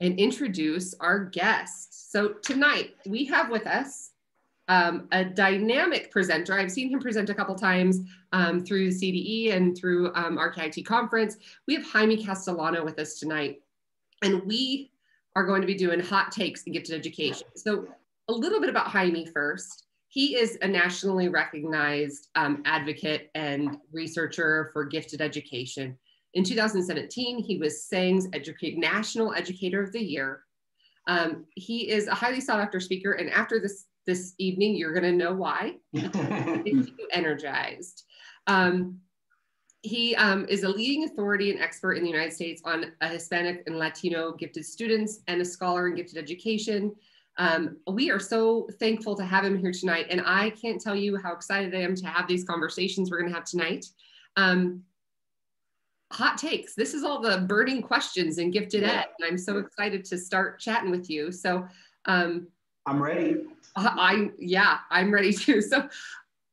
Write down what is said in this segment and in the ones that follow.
and introduce our guest. So tonight we have with us a dynamic presenter. I've seen him present a couple times through the CDE and through our CAGT conference. We have Jaime Castellano with us tonight, and we are going to be doing hot takes in gifted education. So a little bit about Jaime first. He is a nationally recognized advocate and researcher for gifted education. In 2017, he was SENG's National Educator of the Year. He is a highly sought after speaker, and after this evening, you're gonna know why. He's energized. He is a leading authority and expert in the United States on Hispanic and Latino gifted students and a scholar in gifted education. We are so thankful to have him here tonight, and I can't tell you how excited I am to have these conversations we're gonna have tonight. Hot takes. This is all the burning questions in gifted ed, and I'm so excited to start chatting with you. So I'm ready. I'm ready too. So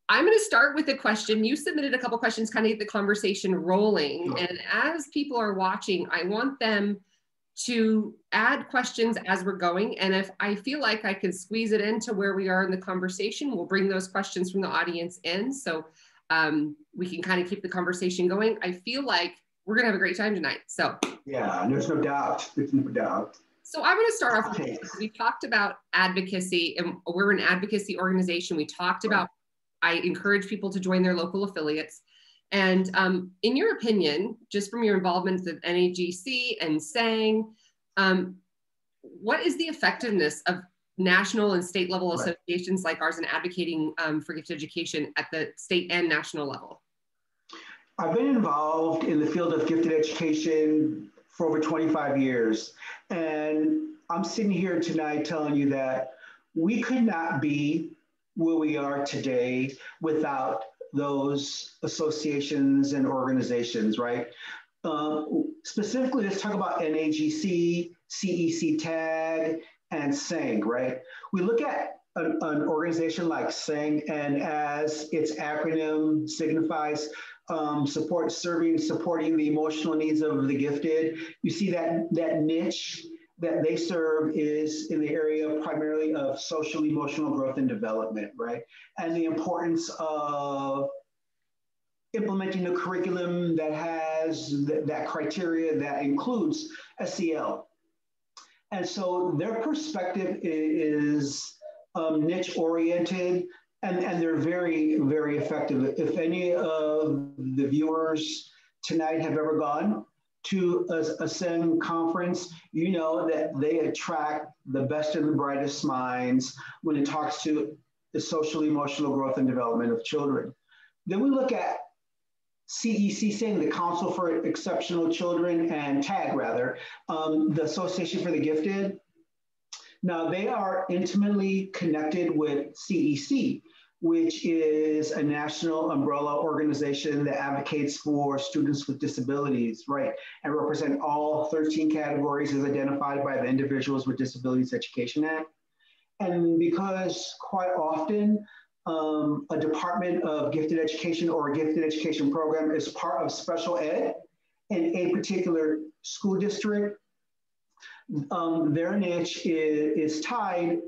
I'm going to start with a question. You submitted a couple questions, kind of get the conversation rolling. And as people are watching, I want them to add questions as we're going. And if I feel like I can squeeze it into where we are in the conversation, we'll bring those questions from the audience in. So we can kind of keep the conversation going. I feel like we're going to have a great time tonight. So yeah, there's no doubt. There's no doubt. So I'm going to start off with, we talked about advocacy, and we're an advocacy organization. We talked about, I encourage people to join their local affiliates. And in your opinion, just from your involvement with NAGC and SENG, what is the effectiveness of national and state level associations like ours in advocating for gifted education at the state and national level? I've been involved in the field of gifted education for over 25 years. And I'm sitting here tonight telling you that we could not be where we are today without those associations and organizations, right? Specifically, let's talk about NAGC, CEC-TAG, and SENG, right? We look at an organization like SENG, and as its acronym signifies, supporting the emotional needs of the gifted. You see that niche that they serve is in the area primarily of social emotional growth and development, right? And the importance of implementing a curriculum that has that criteria that includes SEL. And so their perspective is niche oriented, and they're very, very effective. If any of the viewers tonight have ever gone to a SENG conference, you know that they attract the best and the brightest minds when it talks to the social, emotional growth and development of children. Then we look at CEC, SENG, the Council for Exceptional Children, and TAG rather, the Association for the Gifted. Now they are intimately connected with CEC, which is a national umbrella organization that advocates for students with disabilities, right? And represent all 13 categories as identified by the Individuals with Disabilities Education Act. And because quite often, a department of gifted education or a gifted education program is part of special ed in a particular school district, their niche is tied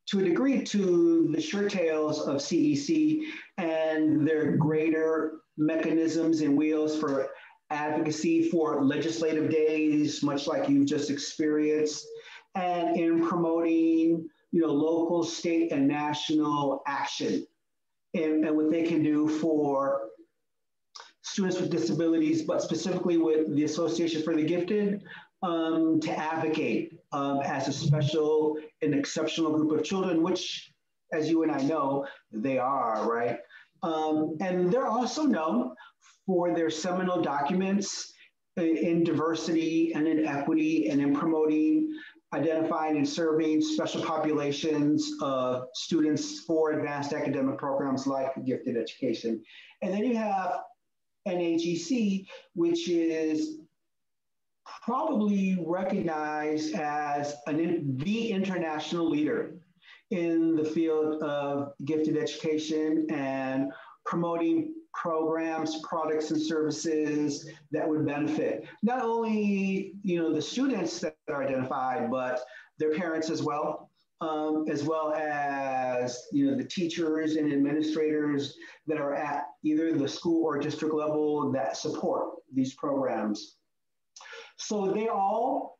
to a degree to the shirt tails of CEC and their greater mechanisms and wheels for advocacy for legislative days, much like you've just experienced, and in promoting local, state, and national action and what they can do for students with disabilities, but specifically with the Association for the Gifted, to advocate as a special and exceptional group of children, which, as you and I know, they are, right? And they're also known for their seminal documents in diversity and in equity and in promoting, identifying and serving special populations of students for advanced academic programs like gifted education. And then you have NAGC, which is probably recognized as the international leader in the field of gifted education and promoting programs, products, and services that would benefit not only the students that are identified, but their parents as well as the teachers and administrators that are at either the school or district level that support these programs. So they all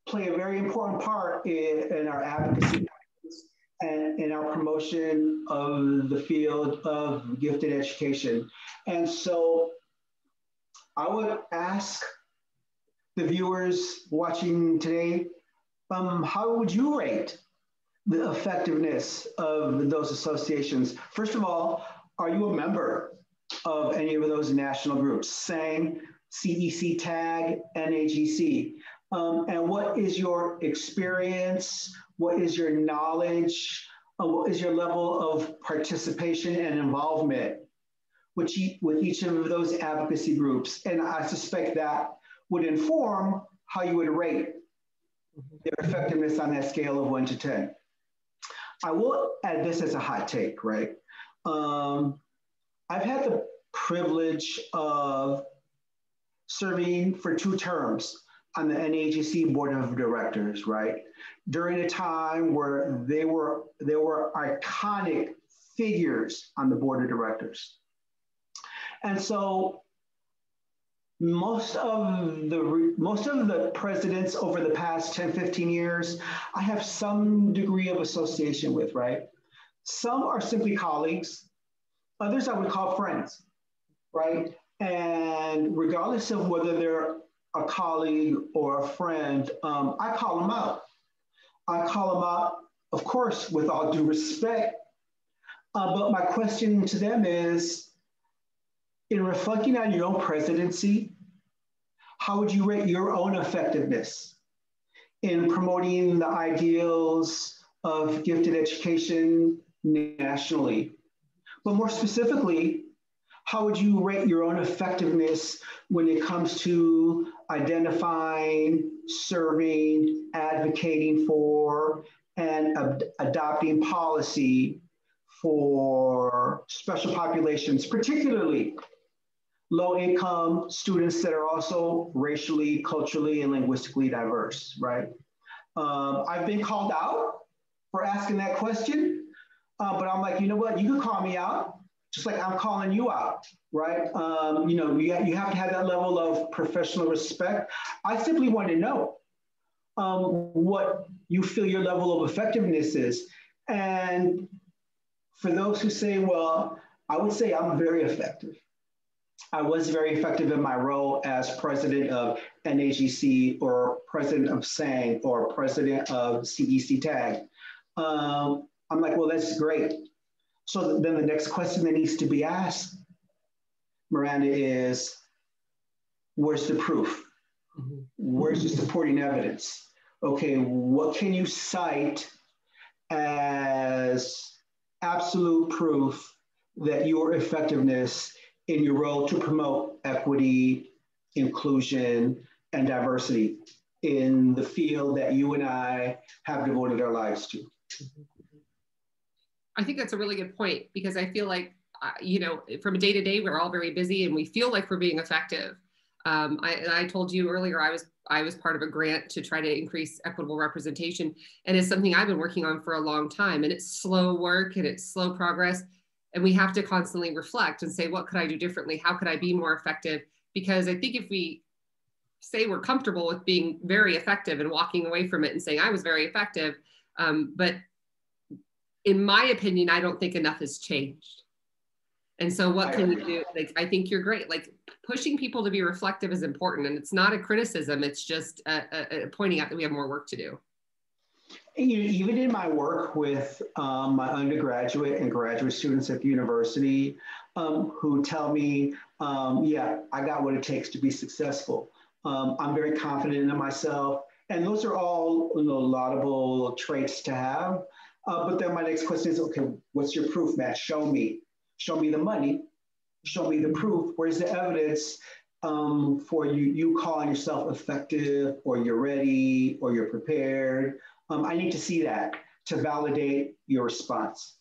play a very important part in our advocacy and in our promotion of the field of gifted education. And so I would ask the viewers watching today, how would you rate the effectiveness of those associations? First of all, are you a member of any of those national groups, SENG, CEC-TAG, NAGC? And what is your experience? What is your knowledge? What is your level of participation and involvement with each of those advocacy groups? And I suspect that would inform how you would rate their effectiveness on that scale of 1 to 10. I will add this as a hot take, right? I've had the privilege of serving for 2 terms on the NAGC Board of Directors, right? During a time where there were iconic figures on the Board of Directors. And so most of the presidents over the past 10, 15 years, I have some degree of association with, right? Some are simply colleagues, others I would call friends, right? And regardless of whether they're a colleague or a friend, I call them out. I call them out, of course, with all due respect. But my question to them is, in reflecting on your own presidency, how would you rate your own effectiveness in promoting the ideals of gifted education nationally? But more specifically, how would you rate your own effectiveness when it comes to identifying, serving, advocating for, and adopting policy for special populations, particularly low-income students that are also racially, culturally, and linguistically diverse, right? I've been called out for asking that question, but I'm like, you know what? You can call me out, just like I'm calling you out, right? You have to have that level of professional respect. I simply want to know what you feel your level of effectiveness is. And for those who say, well, I would say I'm very effective. I was very effective in my role as president of NAGC or president of SENG or president of CEC-TAG. I'm like, well, that's great. So then the next question that needs to be asked, Miranda, is where's the proof? Where's the supporting evidence? Okay, what can you cite as absolute proof that your effectiveness in your role to promote equity, inclusion, and diversity in the field that you and I have devoted our lives to? I think that's a really good point, because I feel like, from day to day, we're all very busy and we feel like we're being effective. I told you earlier, I was part of a grant to try to increase equitable representation. And it's something I've been working on for a long time, and it's slow work and it's slow progress. And we have to constantly reflect and say, what could I do differently? How could I be more effective? Because I think if we say we're comfortable with being very effective and walking away from it and saying I was very effective, but in my opinion, I don't think enough has changed. And so what can you do? Like, I think you're great. Like, pushing people to be reflective is important, and it's not a criticism. It's just pointing out that we have more work to do. Even in my work with my undergraduate and graduate students at the university who tell me, yeah, I got what it takes to be successful. I'm very confident in myself. And those are all laudable traits to have. But then my next question is, okay, what's your proof, Matt? Show me. Show me the money. Show me the proof. Where's the evidence for you calling yourself effective, or you're ready, or you're prepared? I need to see that to validate your response.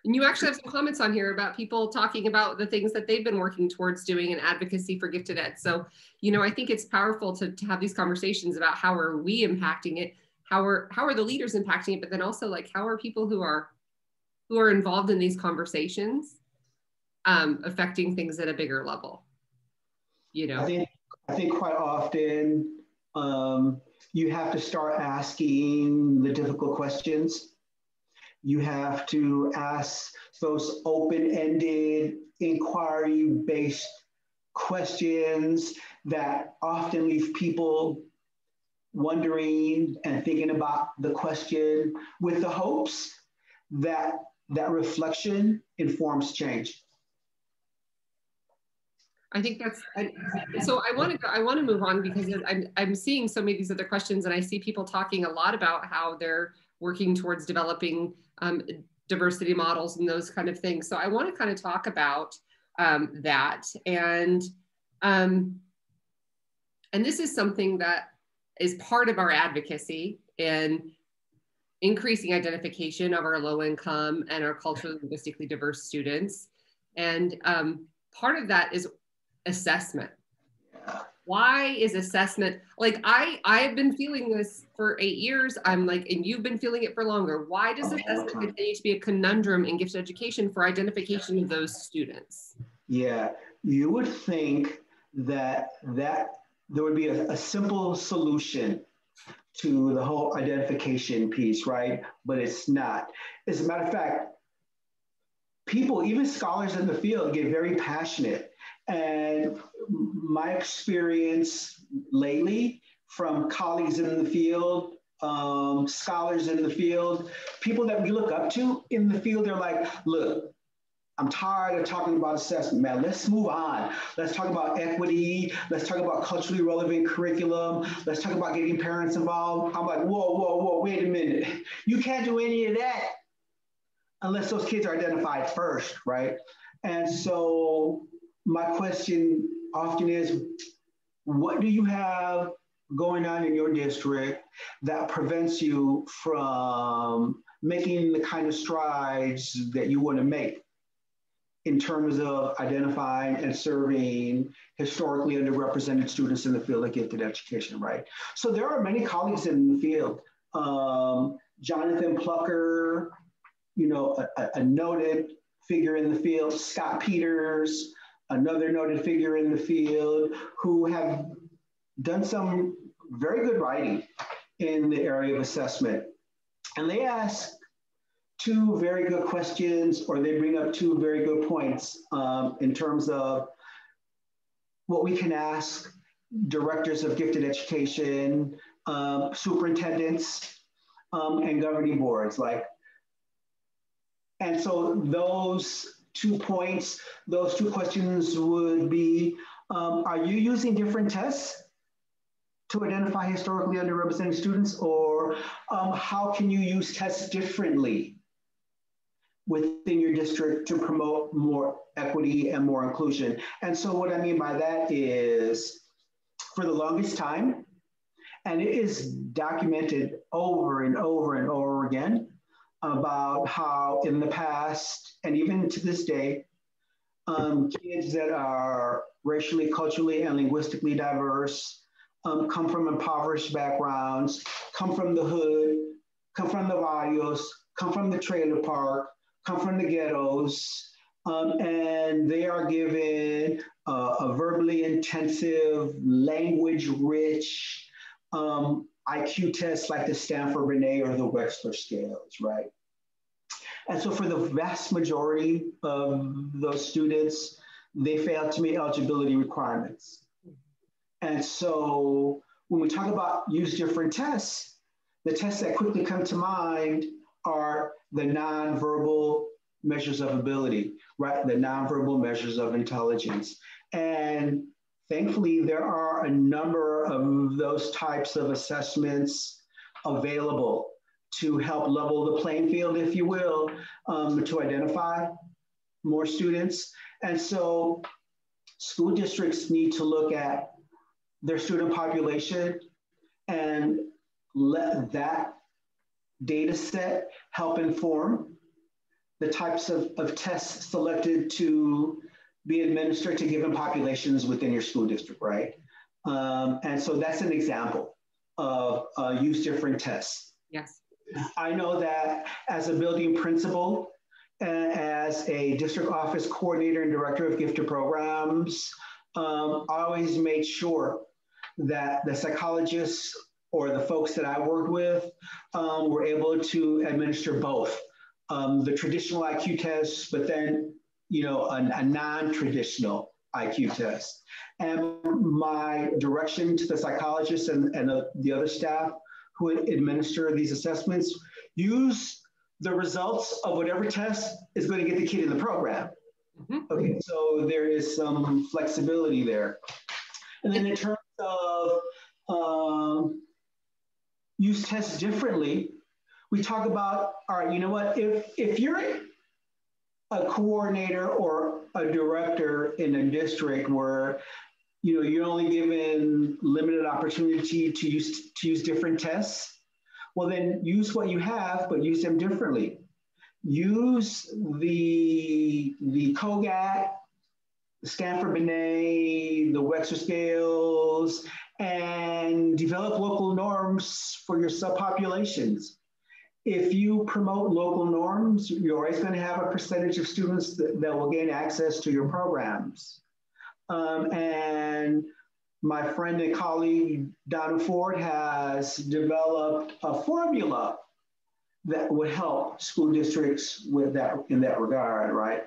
And you actually have some comments on here about people talking about the things that they've been working towards doing in advocacy for gifted ed. So, you know, I think it's powerful to have these conversations about how are we impacting it, how are the leaders impacting it, but then also like how are people who are involved in these conversations affecting things at a bigger level. You know, I think quite often you have to start asking the difficult questions. You have to ask those open-ended, inquiry-based questions that often leave people wondering and thinking about the question with the hopes that that reflection informs change. I think that's, so I want to move on because I'm seeing so many of these other questions, and I see people talking a lot about how they're working towards developing diversity models and those kind of things. So I want to kind of talk about that. And this is something that is part of our advocacy in increasing identification of our low income and our culturally linguistically diverse students. And part of that is assessment. Why is assessment, like I've been feeling this for 8 years. I'm like, and you've been feeling it for longer. Why does assessment continue to be a conundrum in gifted education for identification of those students? Yeah, you would think that there would be a simple solution to the whole identification piece, right? But it's not. As a matter of fact, people, even scholars in the field, get very passionate. And my experience lately from colleagues in the field, scholars in the field, people that we look up to in the field, they're like, look, I'm tired of talking about assessment, man. Let's move on. Let's talk about equity. Let's talk about culturally relevant curriculum. Let's talk about getting parents involved. I'm like, whoa, wait a minute. You can't do any of that unless those kids are identified first, right? And so my question often is, what do you have going on in your district that prevents you from making the kind of strides that you want to make in terms of identifying and serving historically underrepresented students in the field of gifted education, right? So there are many colleagues in the field. Jonathan Plucker, you know, a noted figure in the field, Scott Peters, another noted figure in the field, who have done some very good writing in the area of assessment. And they ask two very good questions, or they bring up two very good points in terms of what we can ask directors of gifted education, superintendents, and governing boards. And so those 2 points, those two questions would be, are you using different tests to identify historically underrepresented students, or how can you use tests differently within your district to promote more equity and more inclusion? And so what I mean by that is, for the longest time, and it is documented over and over and over again, about how in the past, and even to this day, kids that are racially, culturally, and linguistically diverse, come from impoverished backgrounds, come from the hood, come from the barrios, come from the trailer park, come from the ghettos, and they are given a verbally intensive, language-rich IQ tests like the Stanford-Binet or the Wechsler scales, right? And so for the vast majority of those students, they fail to meet eligibility requirements. And so when we talk about use different tests, the tests that quickly come to mind are the nonverbal measures of ability, right? The nonverbal measures of intelligence. And thankfully, there are a number of those types of assessments available to help level the playing field, if you will, to identify more students. And so school districts need to look at their student population and let that data set help inform the types of tests selected to be administered to given populations within your school district, right? And so that's an example of use different tests. Yes. I know that as a building principal, and as a district office coordinator and director of gifted programs, I always made sure that the psychologists or the folks that I worked with were able to administer both the traditional IQ tests, but then, you know, a non-traditional IQ test. And my direction to the psychologists and the other staff who administer these assessments, use the results of whatever test is going to get the kid in the program. Mm-hmm. Okay, so there is some flexibility there. And then in terms of use tests differently, we talk about, all right, you know what, if you're a coordinator or a director in a district where, you know, you're only given limited opportunity to use different tests, well, then use what you have, but use them differently. Use the CAGT, the Stanford-Binet, the Wechsler scales, and develop local norms for your subpopulations. If you promote local norms, you're always going to have a percentage of students that will gain access to your programs. And my friend and colleague, Donna Ford, has developed a formula that would help school districts with that in that regard, right?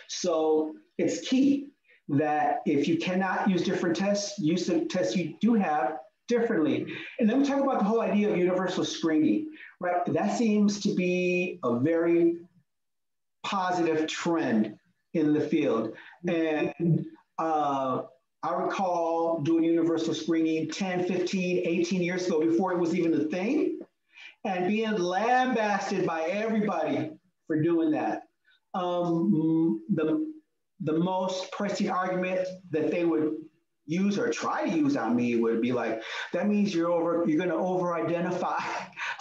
So it's key that if you cannot use different tests, use the tests you do have differently. And then we talk about the whole idea of universal screening, right? That seems to be a very positive trend in the field. And I recall doing universal screening 10, 15, 18 years ago before it was even a thing, and being lambasted by everybody for doing that. The most pressing argument that they would use or try to use on me would be like, that means you're going to over-identify.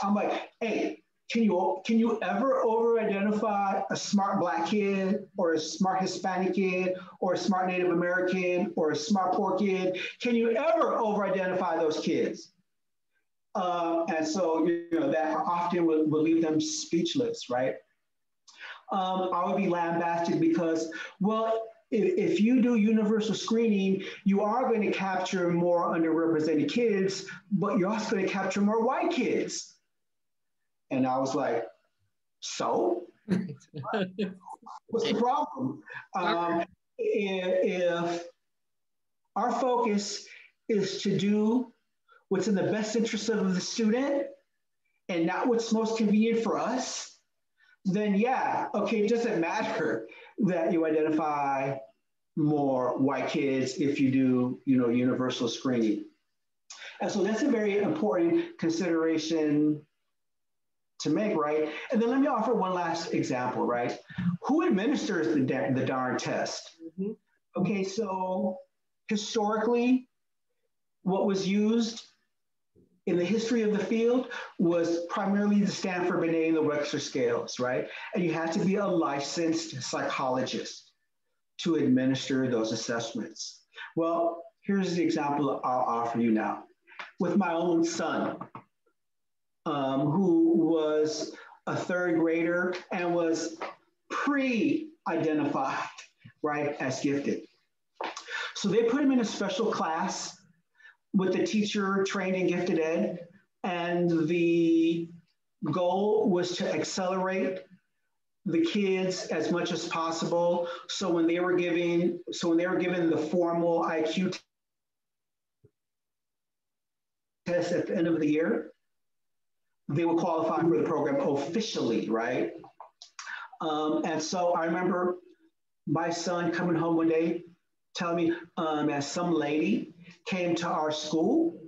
I'm like, hey, can you ever over-identify a smart Black kid or a smart Hispanic kid or a smart Native American or a smart poor kid? Can you ever over-identify those kids? And so, you know, that often will leave them speechless, right? I would be lambasted because, well, if you do universal screening, you are going to capture more underrepresented kids, but you're also going to capture more white kids. And I was like, so? What's the problem? If our focus is to do what's in the best interest of the student and not what's most convenient for us, then yeah, okay, it doesn't matter that you identify more white kids if you do, you know, universal screening. And so that's a very important consideration to make, right? And then let me offer one last example, right? Who administers the darn test? Mm-hmm. Okay, so historically, what was used in the history of the field was primarily the Stanford-Binet and the Wechsler scales, right? And you had to be a licensed psychologist to administer those assessments. Well, here's the example I'll offer you now. With my own son, who was a third grader and was pre-identified, right, as gifted. So they put him in a special class with a teacher trained in gifted ed, and the goal was to accelerate the kids as much as possible. So when they were given the formal IQ test at the end of the year, they would qualify for the program officially, right? And so I remember my son coming home one day telling me, as some lady came to our school,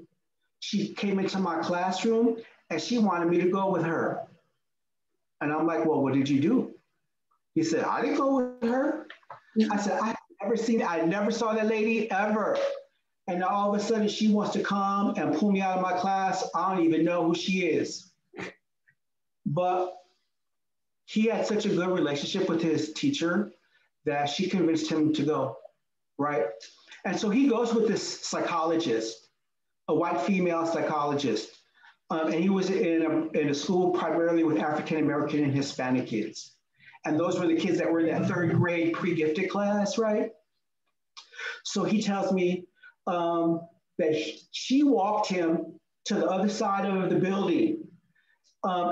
she came into my classroom and she wanted me to go with her. And I'm like, well, what did you do? He said, I didn't go with her. I said, I never saw that lady ever. And all of a sudden she wants to come and pull me out of my class. I don't even know who she is. But he had such a good relationship with his teacher that she convinced him to go, right? And so he goes with this psychologist, a white female psychologist. And he was in a school primarily with African-American and Hispanic kids. And those were the kids that were in that third grade pre-gifted class, right? So he tells me that she walked him to the other side of the building,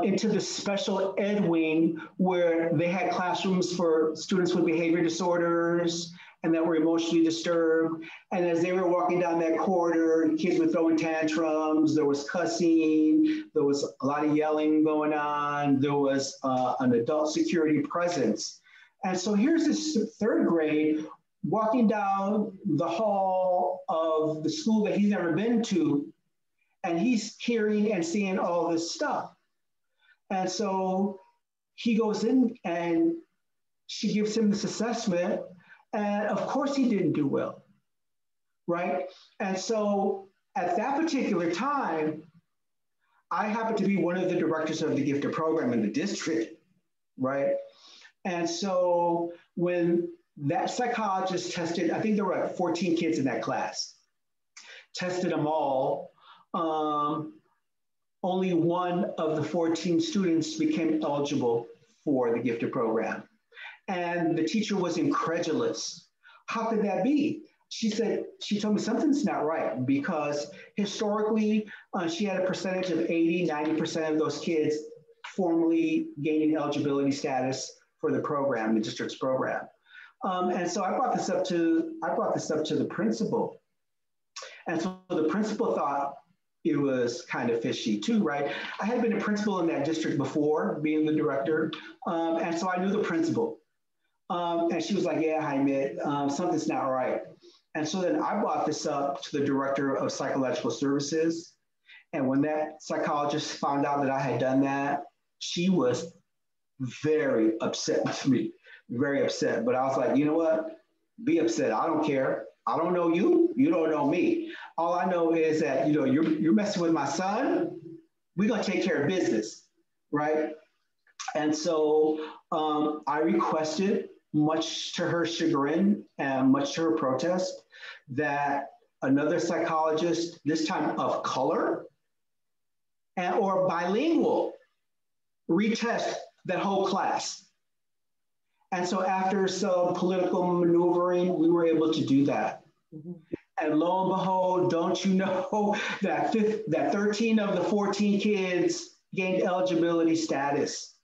into the special ed wing where they had classrooms for students with behavior disorders and that were emotionally disturbed. And as they were walking down that corridor, kids were throwing tantrums, there was cussing, there was a lot of yelling going on, there was an adult security presence. And so here's this third grade walking down the hall of the school that he's never been to, and he's hearing and seeing all this stuff. And so he goes in and she gives him this assessment. And of course he didn't do well, right? And so at that particular time, I happened to be one of the directors of the gifted program in the district, right? And so when that psychologist tested, I think there were like 14 kids in that class, tested them all, only one of the 14 students became eligible for the gifted program. And the teacher was incredulous. How could that be? She told me something's not right, because historically, she had a percentage of 80, 90% of those kids formally gaining eligibility status for the program, the district's program. And so I brought this up to the principal. And so the principal thought it was kind of fishy too, right? I had been a principal in that district before, being the director. And so I knew the principal. And she was like, yeah, Jaime, something's not right. And so then I brought this up to the director of psychological services. And when that psychologist found out that I had done that, she was very upset with me, very upset. But I was like, you know what? Be upset. I don't care. I don't know you. You don't know me. All I know is that, you're messing with my son. We're going to take care of business, right? And so I requested, much to her chagrin and much to her protest, that another psychologist, this time of color or bilingual, retest that whole class. And so after some political maneuvering, we were able to do that. Mm-hmm. And lo and behold, don't you know that 13 of the 14 kids gained eligibility status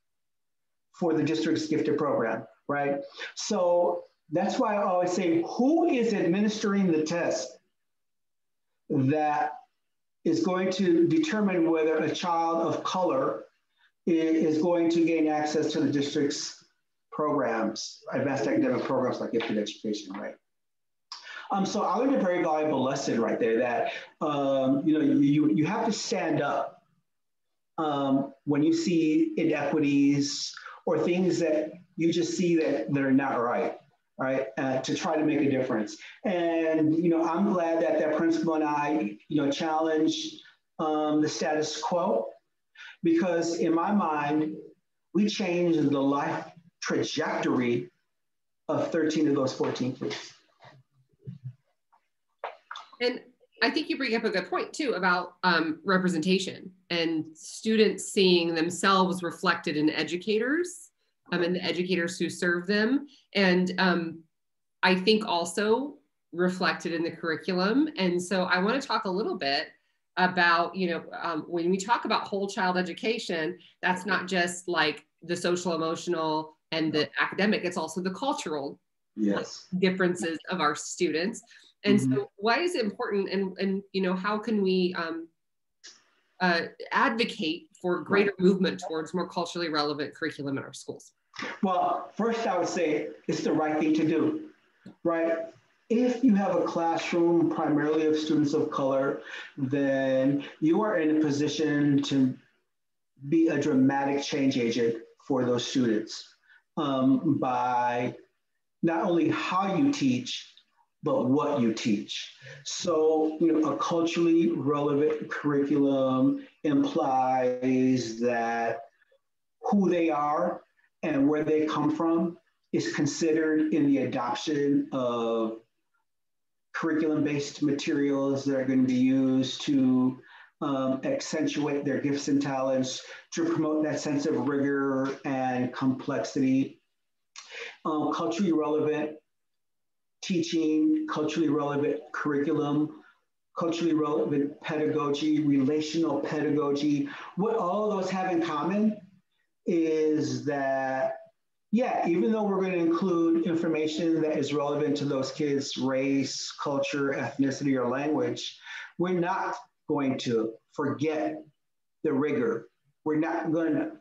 for the district's gifted program, right? So that's why I always say, who is administering the test that is going to determine whether a child of color is going to gain access to the district's programs, advanced academic programs like gifted education, right? So I learned a very valuable lesson right there that, you have to stand up when you see inequities or things that you just see that are not right, to try to make a difference. And, I'm glad that that principal and I, challenged the status quo, because in my mind, we changed the life trajectory of 13 of those 14 kids. And I think you bring up a good point too about representation and students seeing themselves reflected in educators and the educators who serve them. And I think also reflected in the curriculum. And so I want to talk a little bit about, when we talk about whole child education, that's not just like the social, emotional, and the academic, it's also the cultural differences of our students. And so why is it important, and how can we advocate for greater movement towards more culturally relevant curriculum in our schools? Well, first I would say it's the right thing to do, right? If you have a classroom primarily of students of color, then you are in a position to be a dramatic change agent for those students by not only how you teach, but what you teach. So, a culturally relevant curriculum implies that who they are and where they come from is considered in the adoption of curriculum-based materials that are going to be used to accentuate their gifts and talents, to promote that sense of rigor and complexity. Culturally relevant teaching, culturally relevant curriculum, culturally relevant pedagogy, relational pedagogy. What all of those have in common is that, yeah, even though we're going to include information that is relevant to those kids' race, culture, ethnicity, or language, we're not going to forget the rigor. We're not going to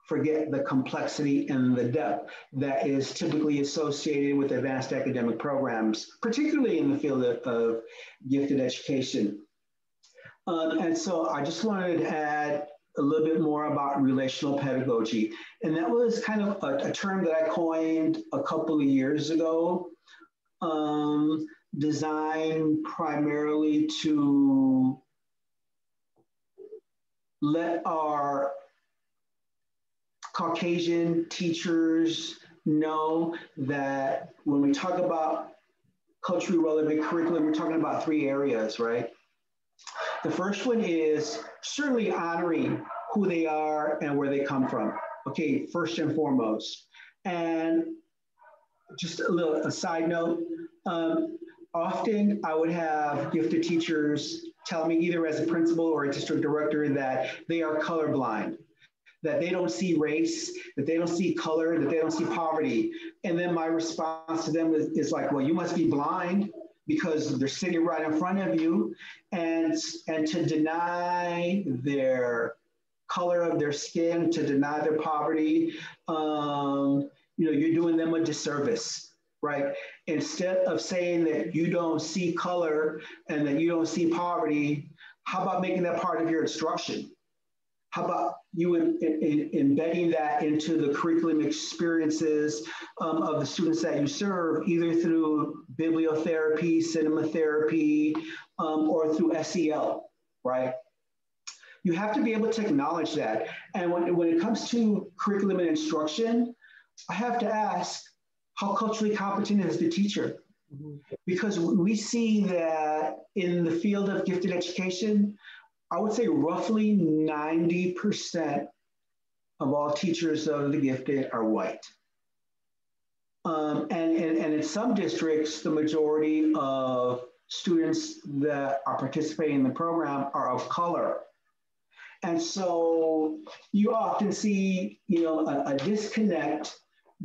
forget the complexity and the depth that is typically associated with advanced academic programs, particularly in the field of gifted education. And so I just wanted to add a little bit more about relational pedagogy. And that was kind of a term that I coined a couple of years ago, designed primarily to let our Caucasian teachers know that when we talk about culturally relevant curriculum, we're talking about three areas, right? The first one is certainly honoring who they are and where they come from. Okay, first and foremost. And just a side note, often I would have gifted teachers tell me, either as a principal or a district director, that they are colorblind, that they don't see race, that they don't see color, that they don't see poverty. And then my response to them is like, well, you must be blind because they're sitting right in front of you. And to deny their color of their skin, to deny their poverty, you're doing them a disservice, right? Instead of saying that you don't see color and that you don't see poverty, how about making that part of your instruction? How about you embedding that into the curriculum experiences of the students that you serve, either through bibliotherapy, cinema therapy, or through SEL, right? You have to be able to acknowledge that. And when it comes to curriculum and instruction, I have to ask, how culturally competent is the teacher? Because we see that in the field of gifted education, I would say roughly 90% of all teachers of the gifted are white. And in some districts, the majority of students that are participating in the program are of color. And so you often see, a disconnect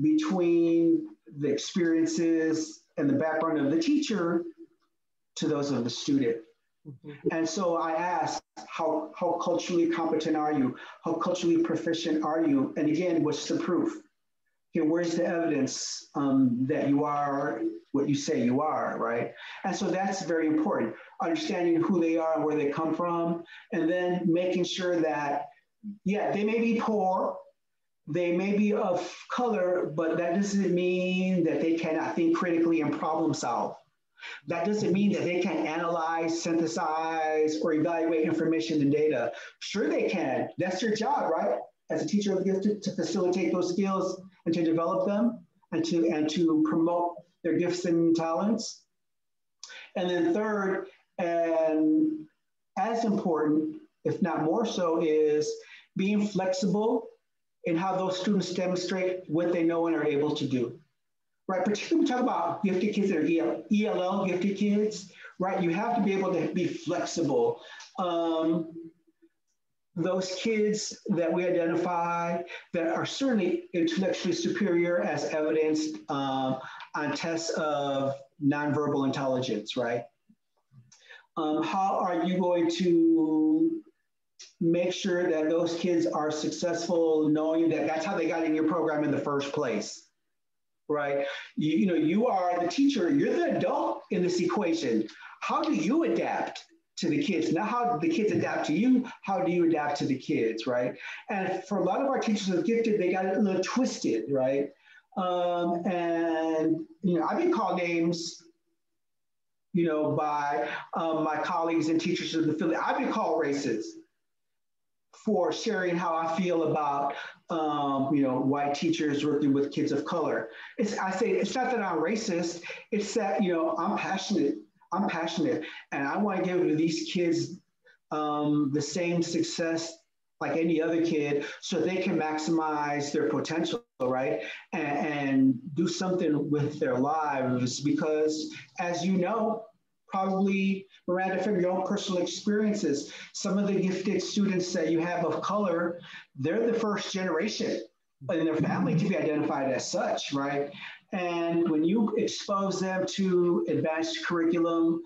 between the experiences and the background of the teacher to those of the student. And so I ask, how culturally competent are you? How culturally proficient are you? And again, what's the proof? Where's the evidence that you are what you say you are, right? And so that's very important. Understanding who they are and where they come from, and then making sure that, yeah, they may be poor, they may be of color, but that doesn't mean that they cannot think critically and problem solve. That doesn't mean that they can analyze, synthesize, or evaluate information and data. Sure they can. That's your job, right? As a teacher of gifted, to facilitate those skills and to develop them and to promote their gifts and talents. And then third, and as important, if not more so, is being flexible in how those students demonstrate what they know and are able to do. Right, particularly when we talk about gifted kids that are ELL gifted kids, right? You have to be able to be flexible. Those kids that we identify that are certainly intellectually superior, as evidenced on tests of nonverbal intelligence, right? How are you going to make sure that those kids are successful, knowing that that's how they got in your program in the first place? Right? You are the teacher, you're the adult in this equation. How do you adapt to the kids? Not how the kids adapt to you, how do you adapt to the kids, right? And for a lot of our teachers who are gifted, they got it a little twisted, right? I've been called names, by my colleagues and teachers in the field. I've been called racist for sharing how I feel about, white teachers working with kids of color. I say, it's not that I'm racist, it's that, I'm passionate, and I want to give these kids the same success like any other kid, so they can maximize their potential, right? And do something with their lives, because as you know, probably Miranda, from your own personal experiences, some of the gifted students that you have of color, they're the first generation in their family to be identified as such, right? And when you expose them to advanced curriculum,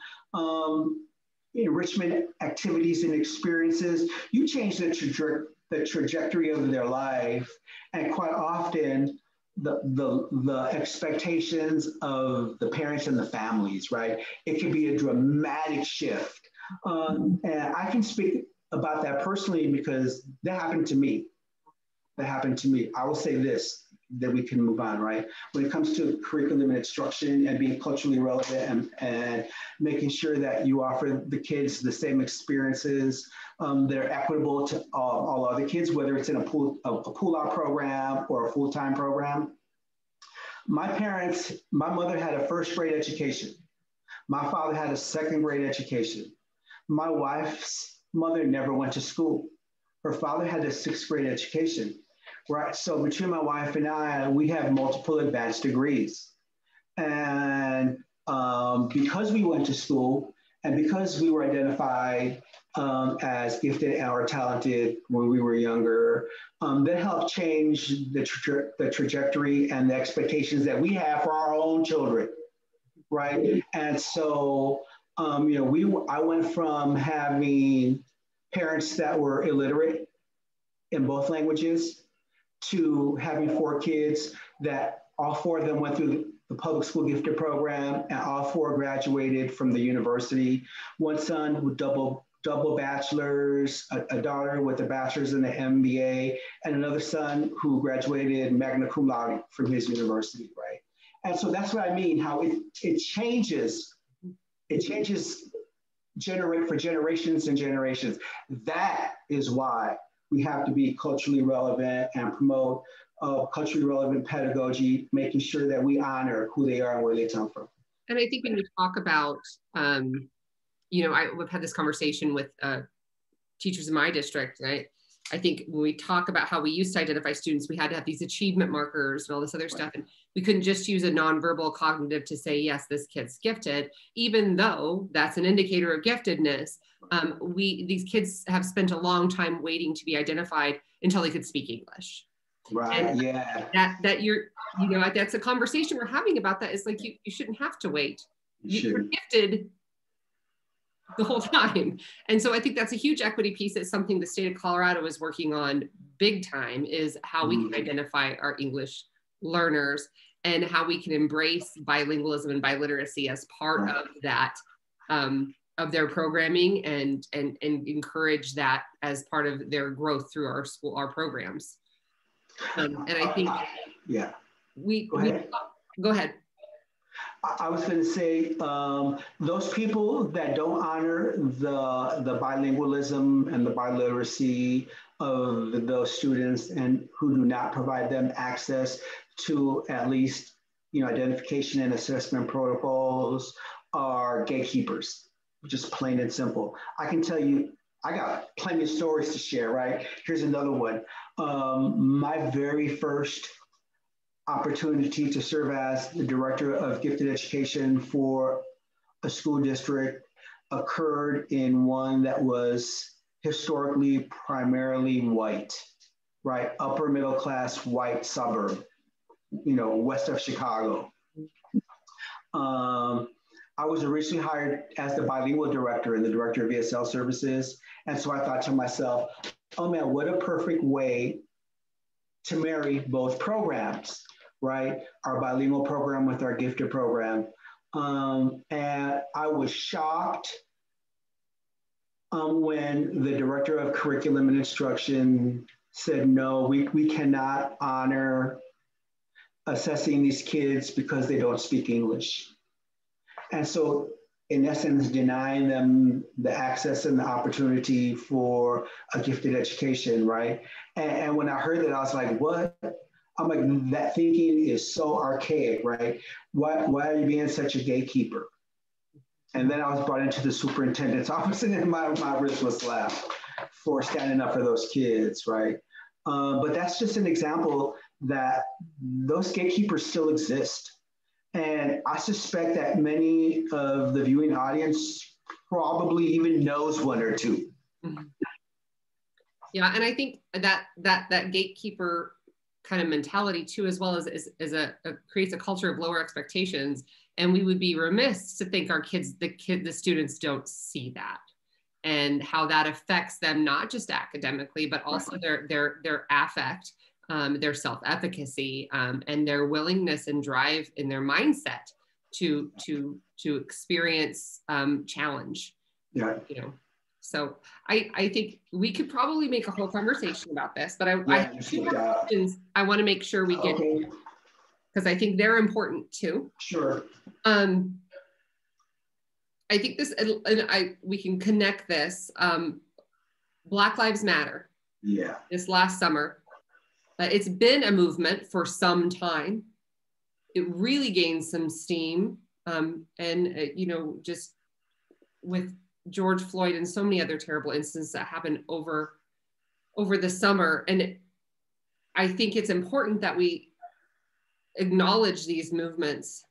enrichment activities and experiences, you change the trajectory of their life. And quite often, the expectations of the parents and the families, right? It can be a dramatic shift. And I can speak about that personally because that happened to me. I will say this, that we can move on, right? When it comes to curriculum and instruction and being culturally relevant and making sure that you offer the kids the same experiences that are equitable to all other kids, whether it's in a pull-out program or a full-time program. My mother had a first grade education. My father had a second grade education. My wife's mother never went to school. Her father had a sixth grade education. Right, so between my wife and I, we have multiple advanced degrees. And because we went to school and because we were identified as gifted or talented when we were younger, that helped change the trajectory and the expectations that we have for our own children, right? And so, I went from having parents that were illiterate in both languages to having 4 kids that all 4 of them went through the public school gifted program, and all 4 graduated from the university. One son with double bachelors, a daughter with a bachelor's and an MBA, and another son who graduated magna cum laude from his university, right? And so that's what I mean, how it changes. It changes for generations and generations. That is why we have to be culturally relevant and promote culturally relevant pedagogy, making sure that we honor who they are and where they come from. And I think when we talk about, we've had this conversation with teachers in my district, right? I think when we talk about how we used to identify students, we had to have these achievement markers and all this other stuff. And we couldn't just use a nonverbal cognitive to say, yes, this kid's gifted, even though that's an indicator of giftedness. These kids have spent a long time waiting to be identified until they could speak English. Right. And yeah. That's a conversation we're having about that. It's like, you shouldn't have to wait. You're gifted the whole time. And so I think that's a huge equity piece. It's something the state of Colorado is working on big time, is how we can identify our English learners and how we can embrace bilingualism and biliteracy as part of that, of their programming, and encourage that as part of their growth through our programs. And I think go ahead. I was going to say, those people that don't honor the bilingualism and the biliteracy of those students, and who do not provide them access to at least identification and assessment protocols, are gatekeepers, just plain and simple. I can tell you, I got plenty of stories to share, right? Here's another one. My very first opportunity to serve as the director of gifted education for a school district occurred in one that was historically primarily white, right? Upper middle class white suburb, west of Chicago. I was originally hired as the bilingual director and the director of ESL services. And so I thought to myself, oh man, what a perfect way to marry both programs, right? Our bilingual program with our gifted program. And I was shocked when the director of curriculum and instruction said, no, we cannot honor assessing these kids because they don't speak English. And so in essence, denying them the access and the opportunity for a gifted education, right? And when I heard that, I was like, what? I'm like, that thinking is so archaic, right? Why are you being such a gatekeeper? And then I was brought into the superintendent's office, and then my wrist was slapped for standing up for those kids, right? But that's just an example that those gatekeepers still exist. And I suspect that many of the viewing audience probably even knows one or two. Yeah, and I think that gatekeeper kind of mentality too, as well as creates a culture of lower expectations. And we would be remiss to think our kids, the students don't see that, and how that affects them, not just academically, but also their affect, their self-efficacy, and their willingness and drive in their mindset to experience challenge. Yeah. You know, so I think we could probably make a whole conversation about this, but I have two more questions I want to make sure we get to, because I think they're important too. Sure. I think this, and we can connect this. Black Lives Matter. Yeah. This last summer, it's been a movement for some time. It really gained some steam, and you know, just with George Floyd and so many other terrible incidents that happened over the summer. And I think it's important that we acknowledge these movements.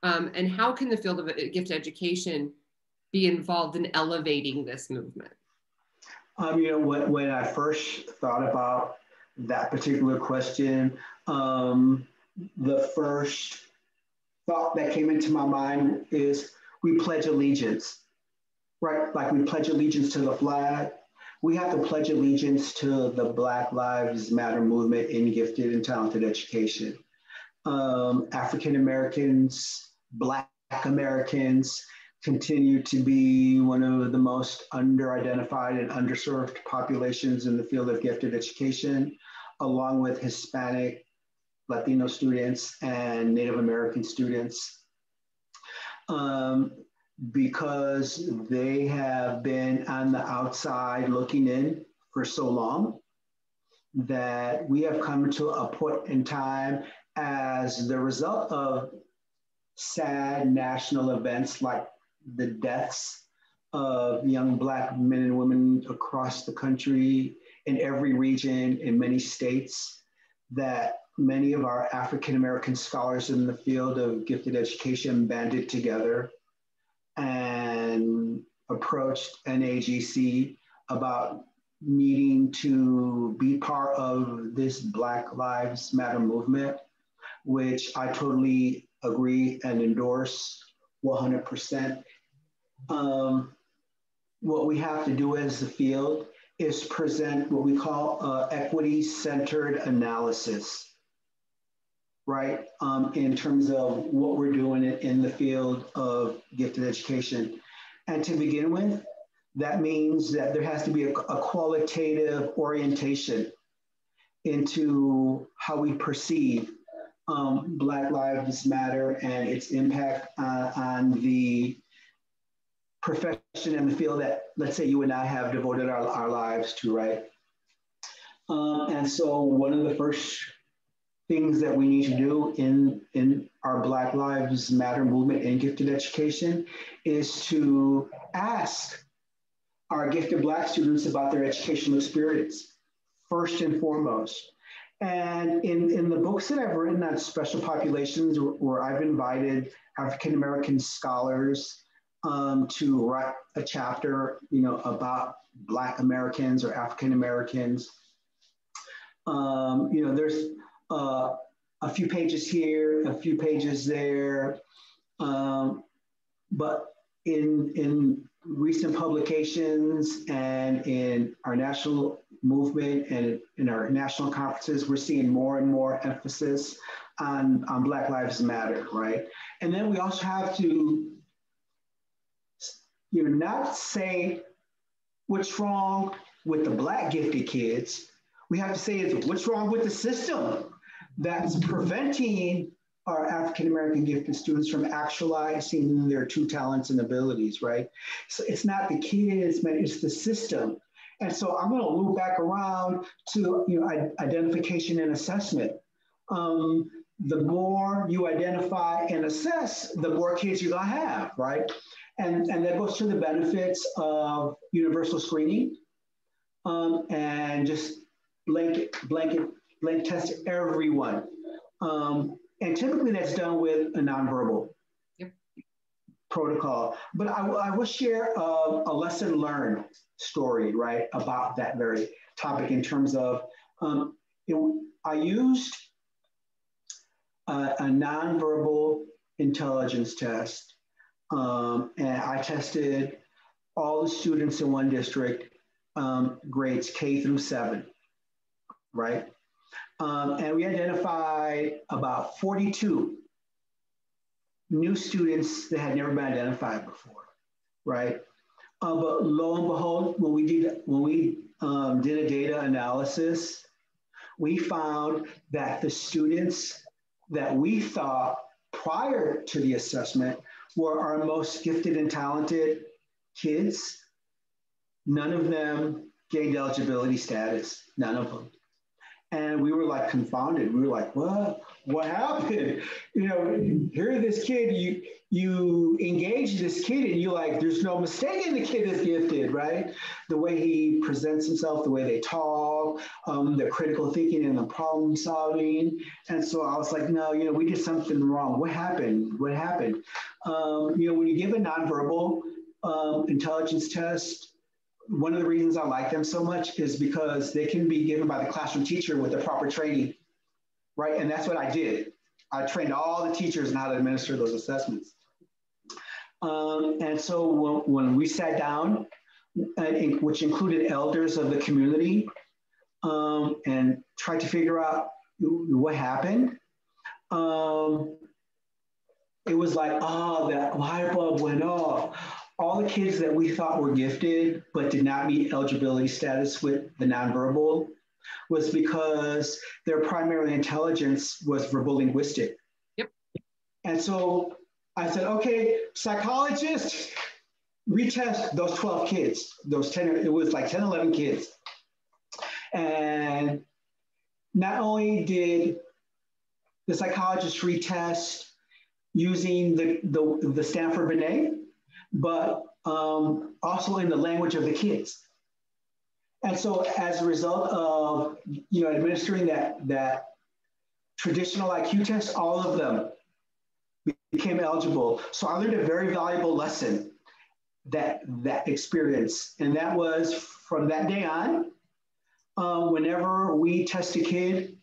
And how can the field of gifted education be involved in elevating this movement? You know, when I first thought about that particular question, the first thought that came into my mind is we pledge allegiance, right? Like we pledge allegiance to the flag. We have to pledge allegiance to the Black Lives Matter movement in gifted and talented education. African Americans, Black Americans continue to be one of the most under-identified and underserved populations in the field of gifted education, along with Hispanic, Latino students, and Native American students. Because they have been on the outside looking in for so long, that we have come to a point in time as the result of sad national events like the deaths of young Black men and women across the country, in every region, in many states, that many of our African American scholars in the field of gifted education banded together and approached NAGC about needing to be part of this Black Lives Matter movement, which I totally agree and endorse 100%. What we have to do as the field is present what we call equity-centered analysis, right? In terms of what we're doing in the field of gifted education. And to begin with, that means that there has to be a qualitative orientation into how we perceive Black Lives Matter and its impact on the profession and the field that, let's say, you and I have devoted our lives to, right? And so one of the first things that we need to do in our Black Lives Matter movement in gifted education is to ask our gifted Black students about their educational experience, first and foremost. And in the books that I've written on special populations, where I've invited African American scholars to write a chapter, you know, about Black Americans or African Americans, you know, there's a few pages here, a few pages there, but in recent publications and in our national movement and in our national conferences, we're seeing more and more emphasis on Black Lives Matter, right? And then we also have to, you know, not say what's wrong with the Black gifted kids. We have to say what's wrong with the system that's preventing our African-American gifted students from actualizing their true talents and abilities, right? So it's not the kids, but it's the system. And so I'm going to loop back around to identification and assessment. The more you identify and assess, the more kids you're going to have, right? And that goes to the benefits of universal screening and just blanket test everyone. And typically that's done with a nonverbal protocol. But I will share a lesson learned story, right, about that very topic in terms of, I used a nonverbal intelligence test, and I tested all the students in one district, grades K through 7, right? And we identified about 42 new students that had never been identified before, right? But lo and behold, when we did a data analysis, we found that the students that we thought prior to the assessment were our most gifted and talented kids. None of them gained eligibility status, none of them. And we were like confounded. We were like, what happened? Here this kid, you engage this kid and you're like, there's no mistake in the kid is gifted, right? The way he presents himself, the way they talk, the critical thinking and the problem solving. And so I was like, no, we did something wrong. What happened? What happened? When you give a nonverbal intelligence test, one of the reasons I like them so much is because they can be given by the classroom teacher with the proper training, right? And that's what I did. I trained all the teachers on how to administer those assessments. And so when we sat down, which included elders of the community, and tried to figure out what happened, it was like, that light bulb went off. All the kids that we thought were gifted but did not meet eligibility status with the nonverbal was because their primary intelligence was verbal linguistic. Yep. And so I said, okay, psychologists, retest those 12 kids, those 10, it was like 10, 11 kids. And not only did the psychologists retest using the Stanford Binet, but also in the language of the kids. And so as a result of administering that traditional IQ test, all of them became eligible. So I learned a very valuable lesson that experience. And that was from that day on, whenever we test a kid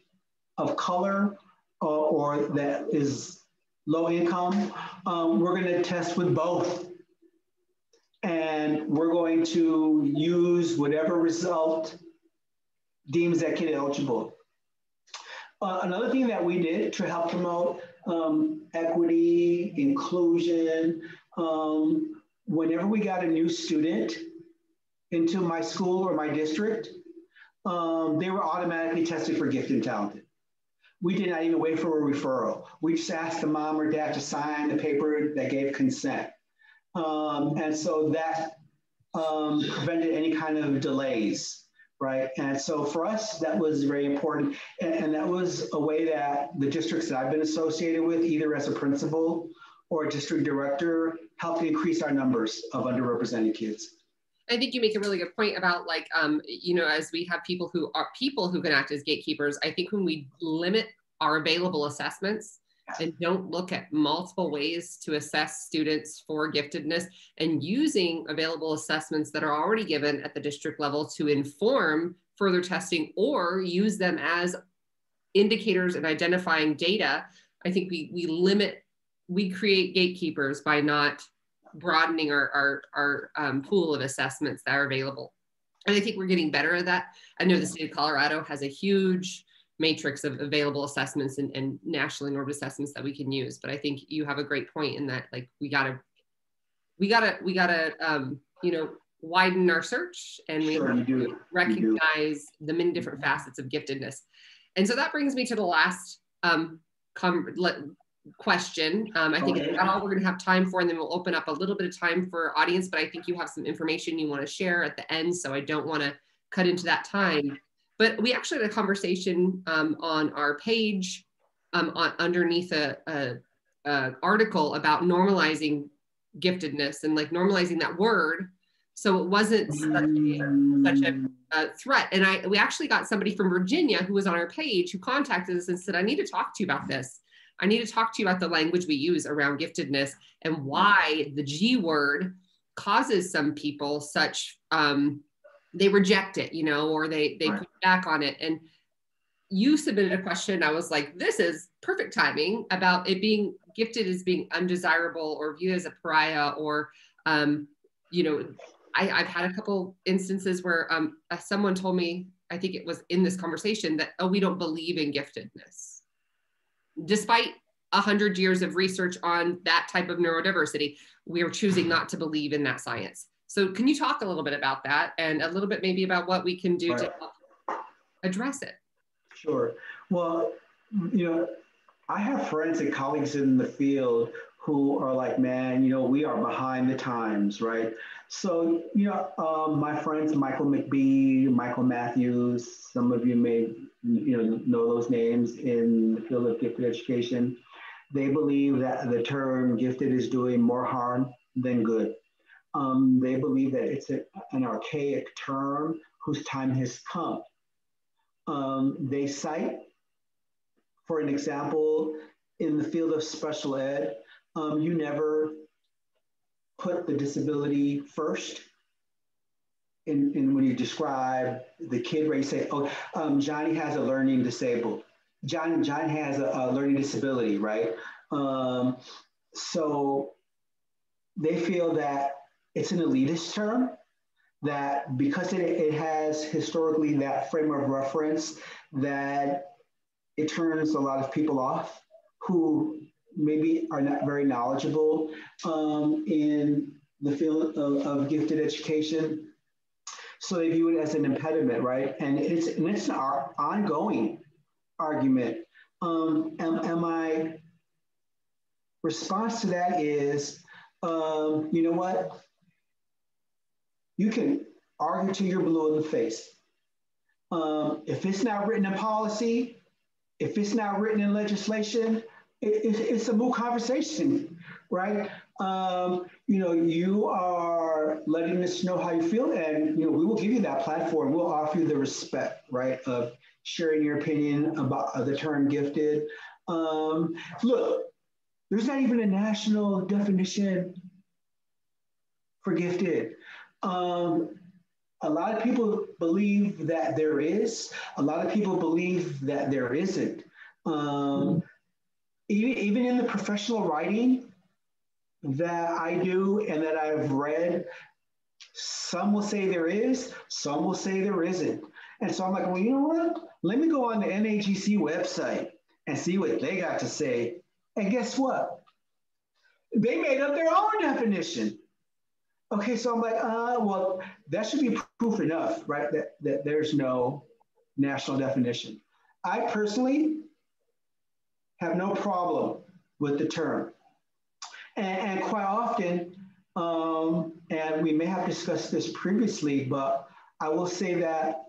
of color or that is low income, we're going to test with both. And we're going to use whatever result deems that kid eligible. Another thing that we did to help promote equity, inclusion, whenever we got a new student into my school or my district, they were automatically tested for gifted and talented. We did not even wait for a referral. We just asked the mom or dad to sign the paper that gave consent. And so that prevented any kind of delays, right? And so for us, that was very important. And that was a way that the districts that I've been associated with, either as a principal or a district director, helped increase our numbers of underrepresented kids. I think you make a really good point about as we have people who can act as gatekeepers, I think when we limit our available assessments and don't look at multiple ways to assess students for giftedness and using available assessments that are already given at the district level to inform further testing or use them as indicators and identifying data, I think we create gatekeepers by not broadening our pool of assessments that are available. And I think we're getting better at that. I know the state of Colorado has a huge matrix of available assessments and nationally normed assessments that we can use. But I think you have a great point in that, like, we gotta widen our search, and we have to recognize the many different facets of giftedness. And so that brings me to the last question. I think Okay. it's all we're going to have time for, and then we'll open up a little bit of time for audience, but I think you have some information you want to share at the end, so I don't want to cut into that time. But we actually had a conversation on our page underneath a article about normalizing giftedness and like normalizing that word, so it wasn't such a threat. And we actually got somebody from Virginia who was on our page who contacted us and said, I need to talk to you about this. I need to talk to you about the language we use around giftedness and why the G word causes some people such, they reject it, you know, or they push back on it. And you submitted a question. I was like, this is perfect timing about it being gifted as being undesirable or viewed as a pariah, or, you know, I've had a couple instances where someone told me, I think it was in this conversation, that, oh, we don't believe in giftedness. Despite 100 years of research on that type of neurodiversity, we are choosing not to believe in that science. So can you talk a little bit about that and a little bit maybe about what we can do to help address it? Sure. Well, you know, I have friends and colleagues in the field who are like, man, you know, we are behind the times, right? So, you know, my friends, Michael McBee, Michael Matthews, some of you may, you know those names in the field of gifted education. They believe that the term gifted is doing more harm than good. They believe that it's an archaic term whose time has come. They cite, for an example, in the field of special ed, you never put the disability first. And when you describe the kid, where you say, oh, Johnny has a learning disabled. John has a learning disability, right? So they feel that it's an elitist term, that because it has historically that frame of reference, that it turns a lot of people off who maybe are not very knowledgeable in the field of gifted education. So they view it as an impediment, right? And it's an ongoing argument. And my response to that is, you know what? You can argue till you're blue in the face. If it's not written in policy, if it's not written in legislation, it's a moot conversation, right? You know, you are letting us know how you feel, and you know, we will give you that platform. We'll offer you the respect, right, of sharing your opinion about the term gifted. Look, there's not even a national definition for gifted. A lot of people believe that there is. A lot of people believe that there isn't. Even in the professional writing that I do and that I've read, some will say there is, some will say there isn't. And so I'm like, well, you know what? Let me go on the NAGC website and see what they got to say. And guess what? They made up their own definition. Okay, so I'm like, well, that should be proof enough, right? That there's no national definition. I personally have no problem with the term. And quite often, and we may have discussed this previously, but I will say that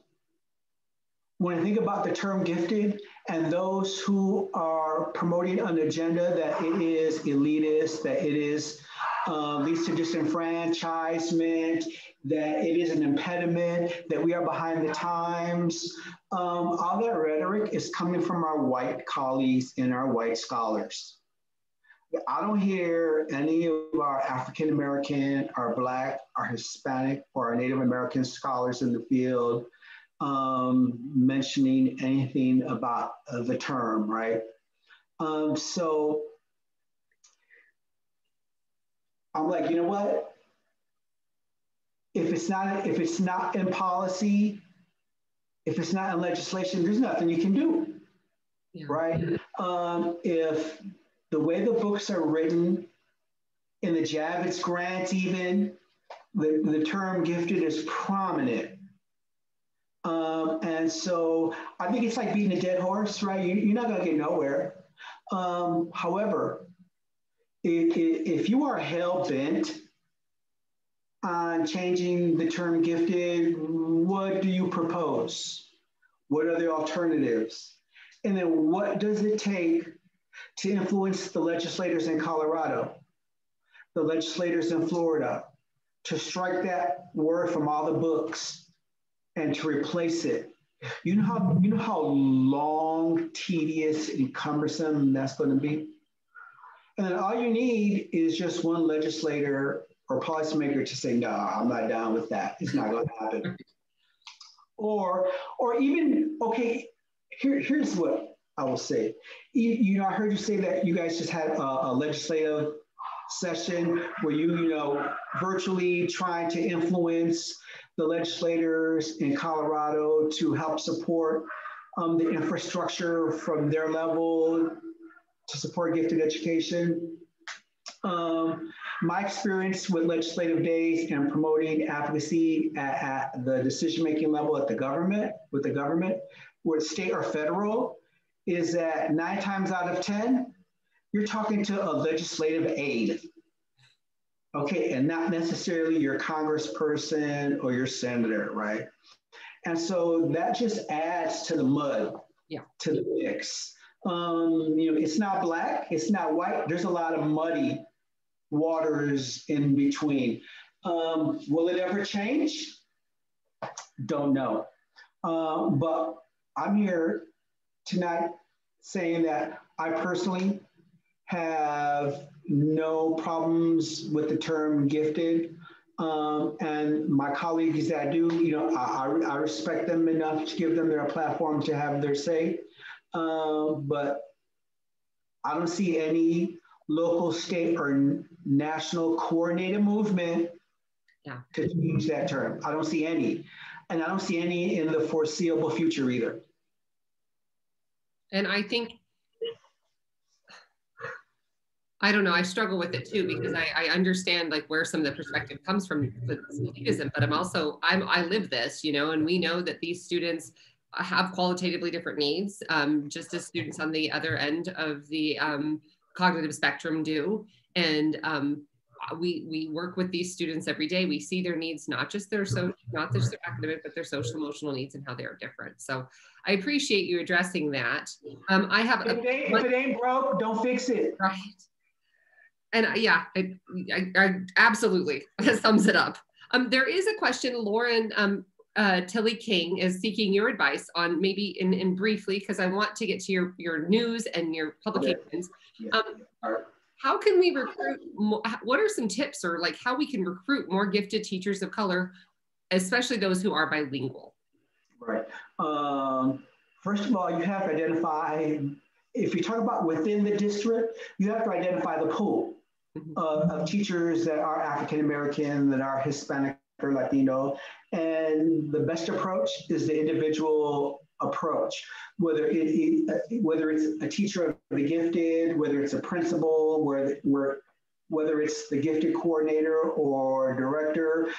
when I think about the term gifted and those who are promoting an agenda that it is elitist, that it is leads to disenfranchisement, that it is an impediment, that we are behind the times. All that rhetoric is coming from our white colleagues and our white scholars. I don't hear any of our African American, our Black, our Hispanic, or our Native American scholars in the field mentioning anything about the term, right? So I'm like, you know what? If it's not in policy, if it's not in legislation, there's nothing you can do, right? If the way the books are written, in the Javits grant even, the term gifted is prominent. And so I think it's like beating a dead horse, right? You're not gonna get nowhere. However, if you are hell-bent on changing the term gifted, what do you propose? What are the alternatives? And then what does it take to influence the legislators in Colorado, the legislators in Florida, to strike that word from all the books and to replace it? You know how long, tedious, and cumbersome that's going to be? And then all you need is just one legislator or policymaker to say, no, I'm not down with that. It's not going to happen. Or even, okay, here's what I will say. You know, I heard you say that you guys just had a legislative session where you know, virtually trying to influence the legislators in Colorado to help support the infrastructure from their level to support gifted education. My experience with legislative days and promoting advocacy at the decision-making level at the government, whether state or federal, is that 9 times out of 10, you're talking to a legislative aide, okay, and not necessarily your congressperson or your senator, right? And so that just adds to the mud, to the mix. You know, it's not black, it's not white. There's a lot of muddy waters in between. Will it ever change? Don't know. But I'm here tonight saying that I personally have no problems with the term gifted. And my colleagues that do, you know, I respect them enough to give them their platform to have their say. But I don't see any local, state, or national coordinated movement to change that term. I don't see any. And I don't see any in the foreseeable future either. And I think, I don't know, I struggle with it too, because I understand like where some of the perspective comes from with elitism, but I live this, you know, and we know that these students have qualitatively different needs, just as students on the other end of the cognitive spectrum do. And we work with these students every day. We see their needs, not just their academic, but their social emotional needs and how they are different. So I appreciate you addressing that. I have if it ain't broke, don't fix it. Right. And I absolutely sums it up. There is a question, Lauren Tilly King is seeking your advice on, maybe in briefly, because I want to get to your news and your publications. How can we recruit more, what are some tips, or like how we can recruit more gifted teachers of color, especially those who are bilingual? Right. First of all, you have to identify, if you talk about within the district, you have to identify the pool of teachers that are African-American, that are Hispanic or Latino. And the best approach is the individual approach, whether it's a teacher of the gifted, whether it's a principal, whether it's the gifted coordinator or director.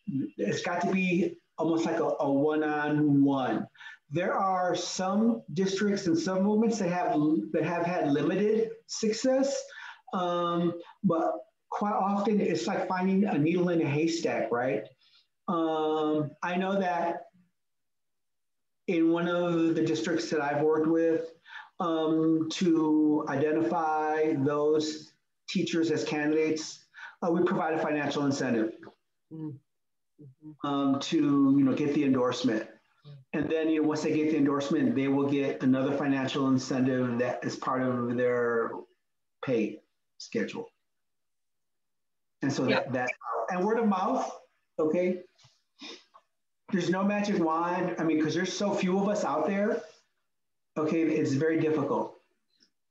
It's got to be almost like a one-on-one. There are some districts and some movements that have had limited success, but quite often it's like finding a needle in a haystack, right? I know that in one of the districts that I've worked with, to identify those teachers as candidates, we provide a financial incentive to get the endorsement. And then once they get the endorsement, they will get another financial incentive that is part of their pay schedule. And so that's how, and word of mouth, okay? There's no magic wand. I mean, because there's so few of us out there, okay, it's very difficult.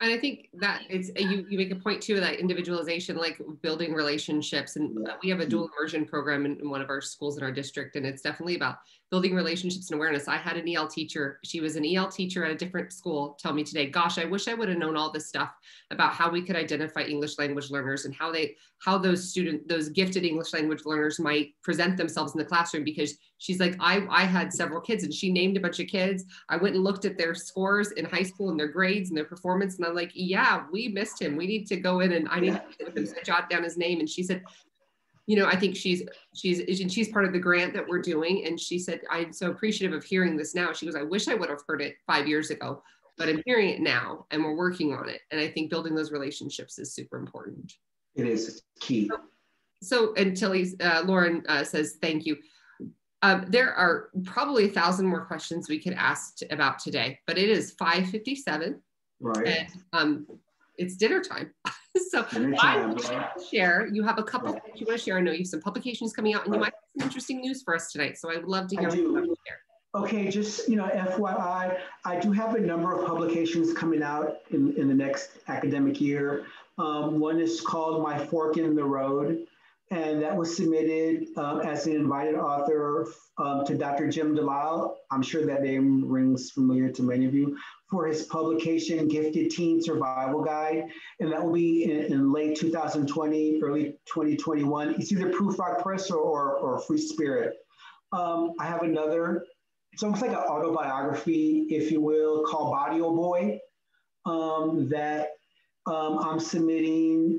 And I think that it's, you make a point too, that individualization, like building relationships. And we have a dual immersion program in one of our schools in our district. And it's definitely about building relationships and awareness. I had an EL teacher. She was an EL teacher at a different school. Tell me today, gosh, I wish I would have known all this stuff about how we could identify English language learners and how those gifted English language learners might present themselves in the classroom. Because she's like, I had several kids, and she named a bunch of kids. I went and looked at their scores in high school and their grades and their performance. And I'm like, yeah, we missed him. We need to go in and I need to sit with him to jot down his name. And she said, you know, I think she's part of the grant that we're doing. And she said, I'm so appreciative of hearing this now. She goes, I wish I would have heard it 5 years ago, but I'm hearing it now and we're working on it. And I think building those relationships is super important. It is key. So until Lauren says, thank you. There are probably 1,000 more questions we could ask about today, but it is 5:57. Right. And it's dinner time. So I want to share, you have a couple things you want to share. I know you have some publications coming out and you might have some interesting news for us tonight. So I would love to hear what you have to share. Okay, just, you know, FYI, I do have a number of publications coming out in the next academic year. One is called My Fork in the Road, and that was submitted as an invited author to Dr. Jim Delisle. I'm sure that name rings familiar to many of you, for his publication, Gifted Teen Survival Guide. And that will be in late 2020, early 2021. It's either Proof Rock Press or Free Spirit. I have another, it's almost like an autobiography, if you will, called Body O Boy, that I'm submitting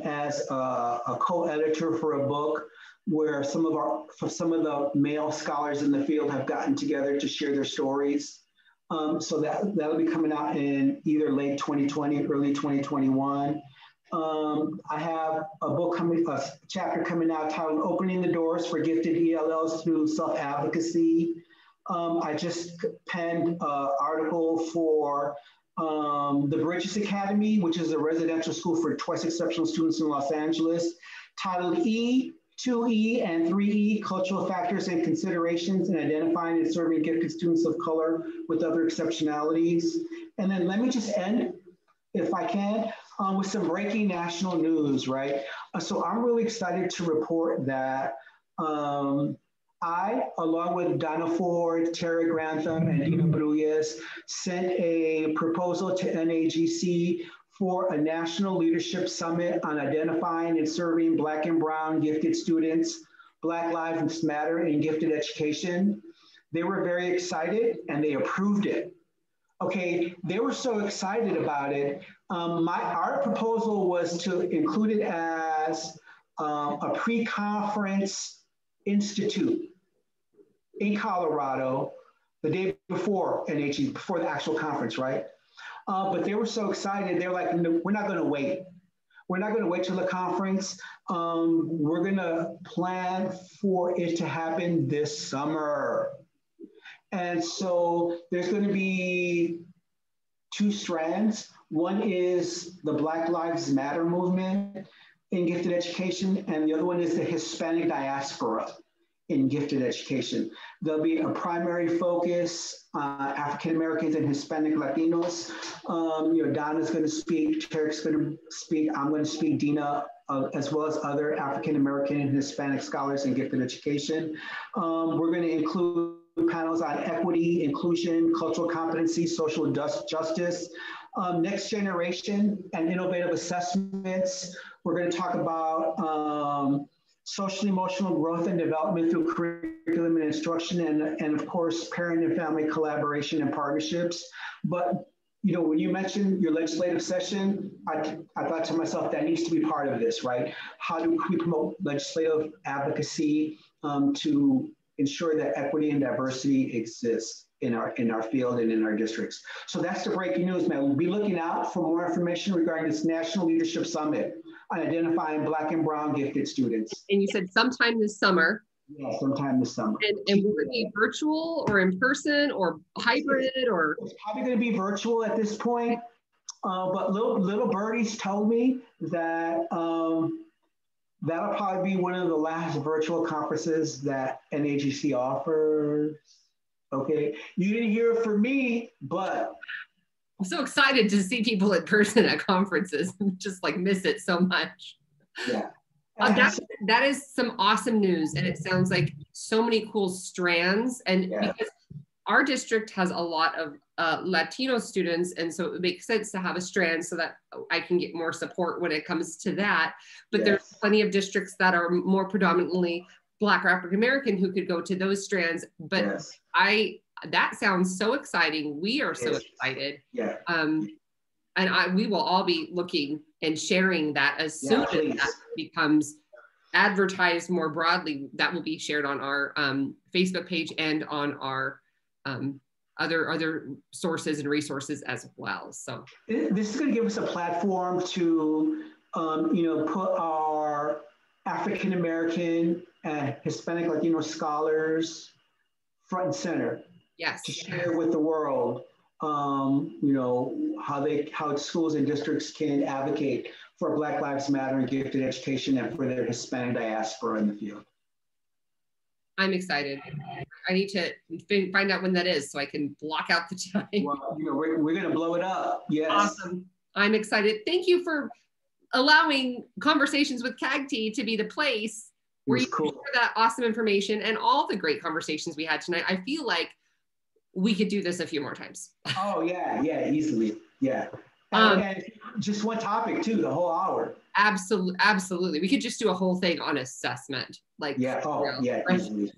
as a co-editor for a book where some of the male scholars in the field have gotten together to share their stories. So that'll be coming out in either late 2020, early 2021. I have a chapter coming out titled Opening the Doors for Gifted ELLs Through Self-Advocacy. I just penned an article for the Bridges Academy, which is a residential school for twice exceptional students in Los Angeles, titled E, 2E, and 3E, Cultural Factors and Considerations in Identifying and Serving Gifted Students of Color with Other Exceptionalities. And then let me just end, if I can, with some breaking national news, right? So I'm really excited to report that I, along with Donna Ford, Tara Grantham, and Dina Bruyes, sent a proposal to NAGC for a National Leadership Summit on identifying and serving Black and Brown gifted students, Black Lives Matter in gifted education. They were very excited and they approved it. Okay, they were so excited about it. Our proposal was to include it as a pre-conference institute in Colorado the day before NHE, before the actual conference, right? But they were so excited. They're like, no, we're not going to wait. We're not going to wait till the conference. We're going to plan for it to happen this summer. And so there's going to be two strands. One is the Black Lives Matter movement in gifted education, and the other one is the Hispanic diaspora in gifted education. There'll be a primary focus on African Americans and Hispanic Latinos. You know, Donna's going to speak, Tarek's going to speak, I'm going to speak, Dina, as well as other African American and Hispanic scholars in gifted education. We're going to include panels on equity, inclusion, cultural competency, social justice, next generation and innovative assessments. We're going to talk about social emotional growth and development through curriculum and instruction, and of course, parent and family collaboration and partnerships. But you know, when you mentioned your legislative session, I thought to myself, that needs to be part of this, right? How do we promote legislative advocacy to ensure that equity and diversity exists in our field and in our districts? So that's the breaking news, man. We'll be looking out for more information regarding this National Leadership Summit on identifying Black and Brown gifted students. And you said sometime this summer. Yeah, sometime this summer. And will it be virtual or in person or hybrid or? It's probably going to be virtual at this point. But little birdies told me that that'll probably be one of the last virtual conferences that NAGC offers. Okay, you didn't hear it from me, but I'm so excited to see people in person at conferences and just like miss it so much. Yeah, That is some awesome news. And it sounds like so many cool strands. And because our district has a lot of Latino students, and so it makes sense to have a strand so that I can get more support when it comes to that. But there's plenty of districts that are more predominantly Black or African American who could go to those strands. But that sounds so exciting. We are so excited. And we will all be looking and sharing that as soon as that becomes advertised more broadly. That will be shared on our Facebook page and on our other sources and resources as well. So this is going to give us a platform to put our African American and Hispanic Latino scholars front and center. Yes. To share with the world, how schools and districts can advocate for Black Lives Matter and gifted education and for their Hispanic diaspora in the field. I'm excited. I need to find out when that is so I can block out the time. Well, we're going to blow it up. Yes. Awesome. I'm excited. Thank you for allowing Conversations with CAGT to be the place where you share that awesome information and all the great conversations we had tonight. I feel like we could do this a few more times. Oh yeah, easily. Yeah. And just one topic too, the whole hour. Absolutely. We could just do a whole thing on assessment. Easily.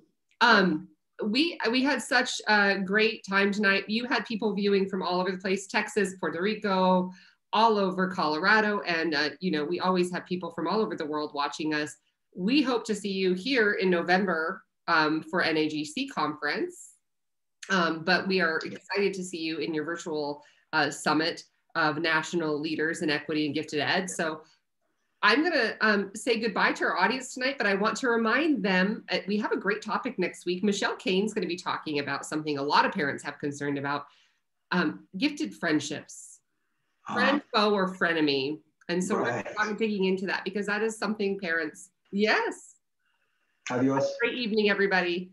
We had such a great time tonight. You had people viewing from all over the place, Texas, Puerto Rico, all over Colorado. And, we always have people from all over the world watching us. We hope to see you here in November for NAGC conference. But we are excited to see you in your virtual summit of national leaders in equity and gifted ed. So I'm going to say goodbye to our audience tonight, but I want to remind them we have a great topic next week. Michelle Kane's going to be talking about something a lot of parents have concerned about, gifted friendships, friend, foe, or frenemy. And so we're digging into that because that is something parents, yes. Adios. Great evening, everybody.